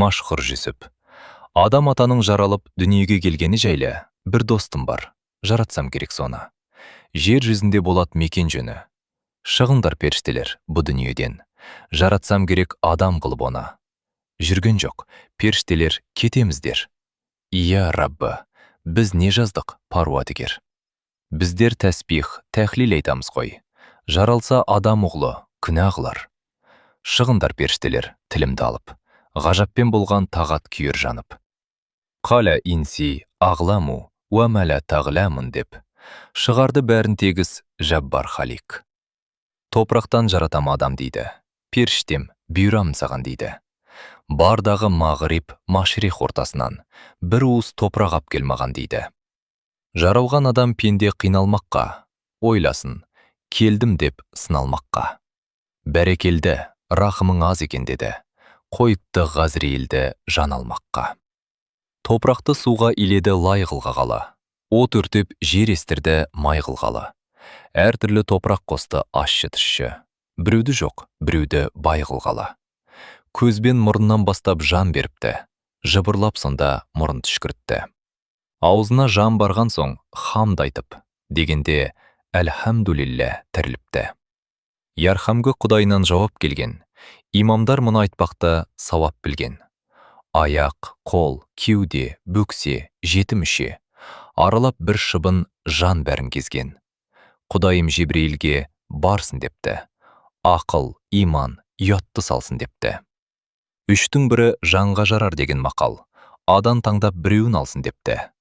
Машхұр Жүсіп. Адам атаның жаралып дүниеге келгені жайлы бір достым бар. Жаратсам керек соны. Жер жүзінде болат мекен жөні. Шығыңдар періштелер бұ дүниеден. Жаратсам керек адам қылып оны. Жүрген жоқ, періштелер кетеміздер. Ия Раббы, біз не жаздық, паруатыгер. Біздер тәсбих, тәхлил айтамыз ғой. Жаралса адам ұғлы, күнә қылар. Шығындар періштелер, тілімді алып. Ғажаппен болған тағат күйір жанып. Қала инси, ағламу, уәмәлә тағламын деп. Шығарды бәрін тегіс Жаббар Халик. Топырақтан жаратам адам дейді. Періштем, бұйрам саған дейді. Бардағы мағриб, машрих ортасынан бір уыс топырақ ап келмаған дейді. Жаралған адам пенде қиналмаққа, ойласын, келдім деп сыналмаққа. Бәрекелді, рахымың аз екен деді. Қойыпты Ғазриилді жан алмаққа. Топырақты суға иледі лай қылғалы. От өртеп жер естірді май қылғалы. Әр түрлі топырақ қосты ащы тұщы. Біреуді жоқ, біреуді бай қылғалы. Көзбен мұрыннан бастап жан беріпті. Жыбырлап сонда мұрын түшкіртті. Аузына жан барған соң хамд айтып, дегенде әлхамдулилля тіріліпті. Ярхамғы Құдайынан жауап келген. Имамдар мұны айтпақта сауап білген. Аяқ, қол, кеуде, бөксе, жеті мүше. Аралап бір шыбын жан бәрін кезген. Құдайым Жебреилге барсын депті. Ақыл, иман, ұятты салсын депті. Үштің бірі жанға жарар деген мақал. Адан таңдап біреуін алсын депті.